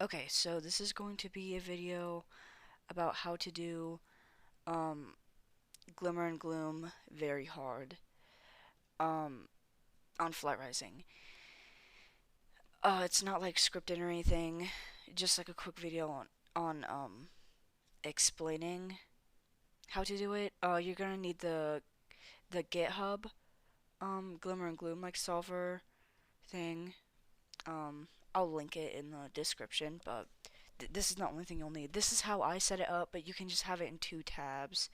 Okay, so this is going to be a video about how to do um, Glimmer and Gloom very hard um, on Flight Rising. It's not like scripted or anything, just like a quick video on explaining how to do it. You're gonna need the GitHub Glimmer and Gloom like solver thing. Um, I'll link it in the description, but this is not the only thing you'll need. This is how I set it up, but you can just have it in two tabs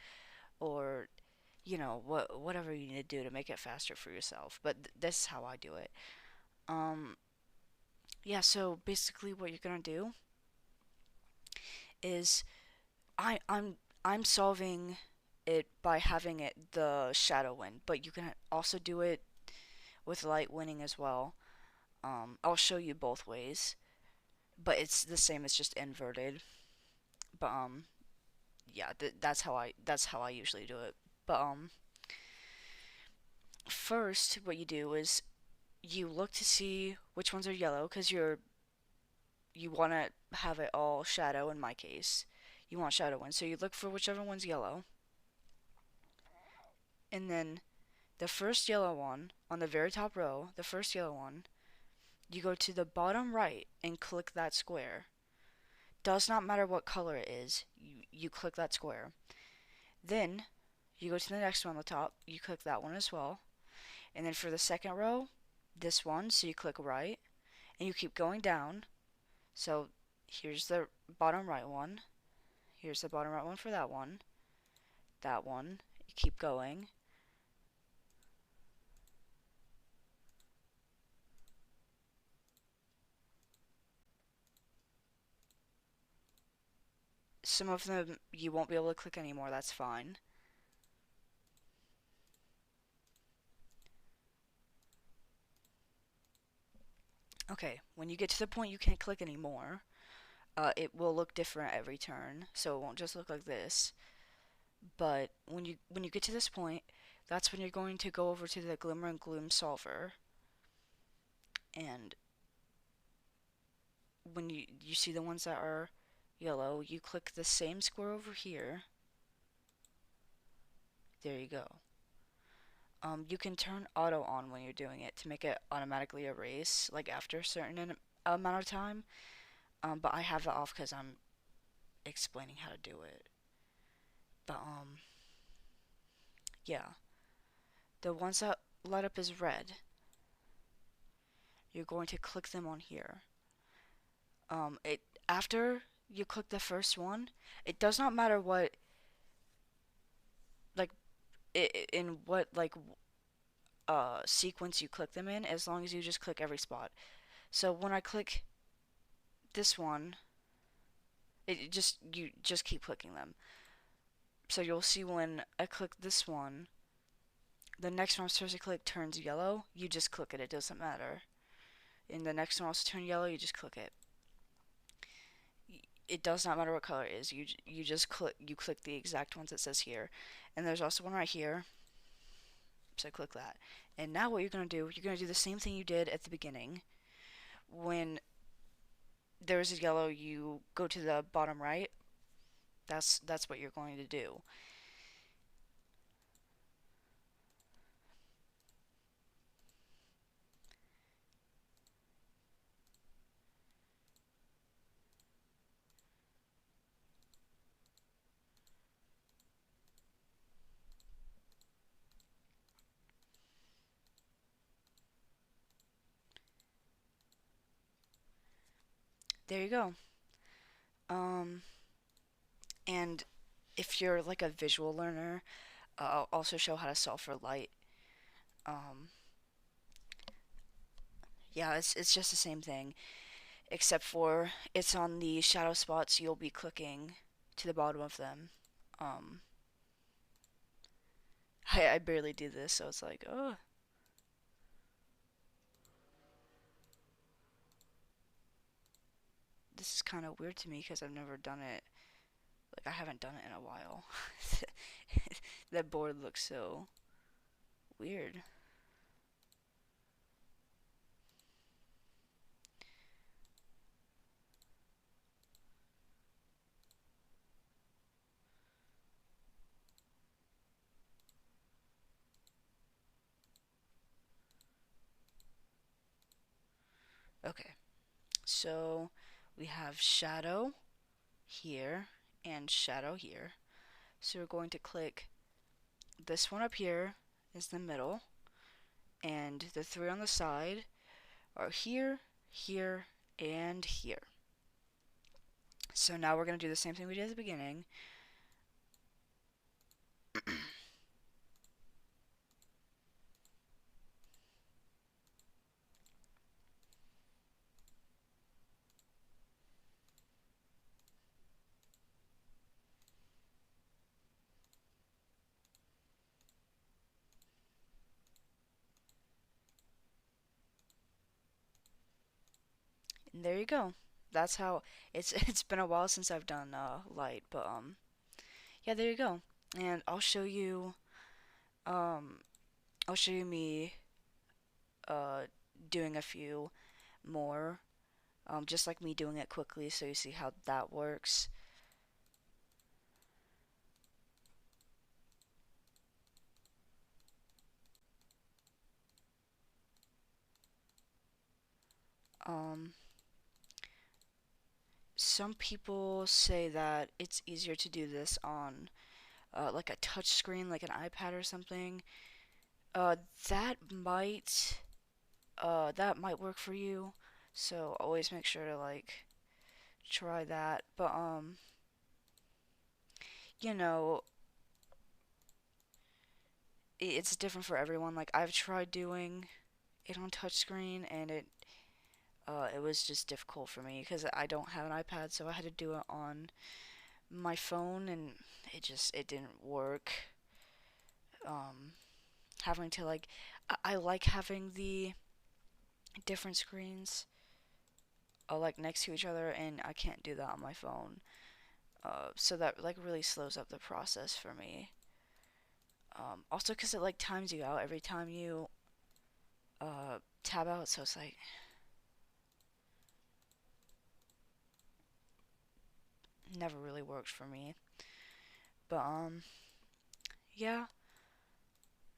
or whatever you need to do to make it faster for yourself. But this is how I do it. Um, yeah. So basically, what you're gonna do is I I'm I'm solving it by having it the shadow win, but you can also do it with light winning as well. I'll show you both ways, but it's the same. It's just inverted. But yeah, that's how I usually do it. But first, what you do is you look to see which ones are yellow because you want to have it all shadow. In my case, you want shadow one, so you look for whichever one's yellow, and then the first yellow one on the very top row, the first yellow one, you go to the bottom right and click that square. Does not matter what color it is, you click that square. Then you go to the next one on the top, you click that one as well, and then for the second row, this one, so you click right, and you keep going down. So here's the bottom right one. Here's the bottom right one for that one. That one. You keep going. Some of them you won't be able to click anymore. That's fine. Okay, when you get to the point you can't click anymore, it will look different every turn. So it won't just look like this. But when you get to this point, that's when you're going to go over to the Glimmer and Gloom solver, and when you see the ones that are yellow, you click the same square over here. There you go. You can turn auto on when you're doing it to make it automatically erase, like after a certain amount of time. But I have that off because I'm explaining how to do it. But yeah, the ones that light up as red, you're going to click them on here. It after you click the first one, it does not matter what like in what sequence you click them in, as long as you just click every spot. So when I click this one, you just keep clicking them. So you'll see when I click this one, the next one I'm supposed to click turns yellow. You just click it. It doesn't matter. And the next one also turn yellow. You just click it. It does not matter what color it is. You just click the exact ones it says here. And there's also one right here. So click that. And now what you're gonna do the same thing you did at the beginning. When there's a yellow, you go to the bottom right. That's what you're going to do. There you go. Um, and if you're like a visual learner, I'll also show how to solve for light. Um, yeah, it's just the same thing, except for it's on the shadow spots. You'll be clicking to the bottom of them. Um, I barely do this, so it's like, oh, this is kind of weird to me because I've never done it. Like I haven't done it in a while. That board looks so weird. Okay, so we have shadow here and shadow here. So we're going to click this one up here is the middle, and the three on the side are here, here, and here. So now we're going to do the same thing we did at the beginning. And there you go. That's how it's been a while since I've done light, but yeah, there you go. And um I'll show you me uh doing a few more, just like me doing it quickly so you see how that works. Um some people say that it's easier to do this on like a touch screen, like an iPad or something. Uh that might that might work for you. So always make sure to like try that. But you know, it's different for everyone. Like I've tried doing it on touchscreen, and it was just difficult for me because I don't have an iPad, so I had to do it on my phone, and it didn't work. Um, having to like I like having the different screens like next to each other, and I can't do that on my phone. So that like really slows up the process for me. Also, because it like times you out every time you tab out, so it's like never really worked for me. But yeah,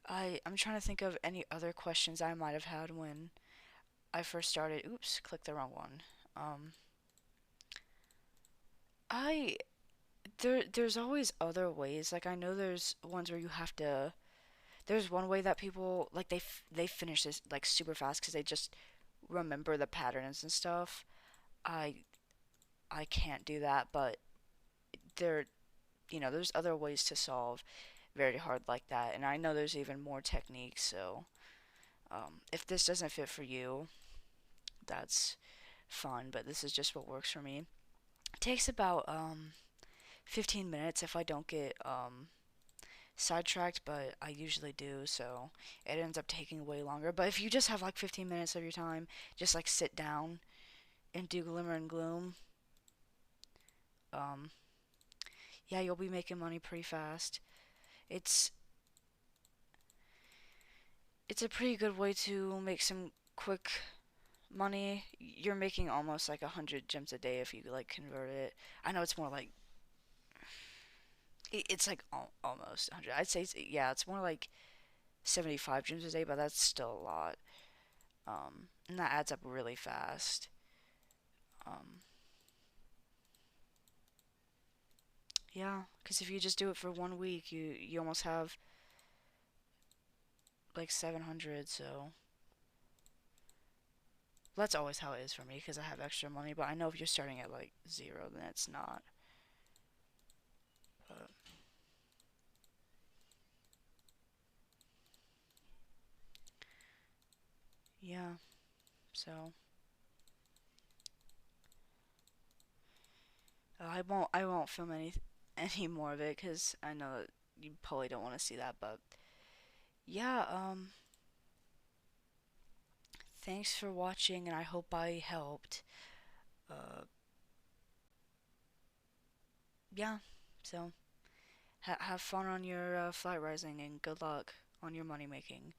I'm trying to think of any other questions I might have had when I first started. Oops, clicked the wrong one. Um, I there's always other ways. Like I know there's ones where you have to. There's one way that people like they finish this like super fast because they just remember the patterns and stuff. I I can't do that, but there there's other ways to solve very hard like that, and I know there's even more techniques. So if this doesn't fit for you, that's fun, but this is just what works for me. It takes about 15 minutes if I don't get sidetracked, but I usually do, so it ends up taking way longer. But if you just have like 15 minutes of your time, just like sit down and do Glimmer and Gloom, um, yeah, you'll be making money pretty fast. It's it's a pretty good way to make some quick money. You're making almost like 100 gems a day if you like convert it. I know it's more like it's like almost 100. I'd say yeah, it's more like 75 gems a day, but that's still a lot. And that adds up really fast. Um, yeah, because if you just do it for 1 week, you almost have like 700. So that's always how it is for me because I have extra money. But I know if you're starting at like zero, then it's not. But yeah, so I won't film any more of it because I know that you probably don't want to see that. But yeah, thanks for watching, and I hope I helped. Uh, yeah, so have fun on your flight rising, and good luck on your money making.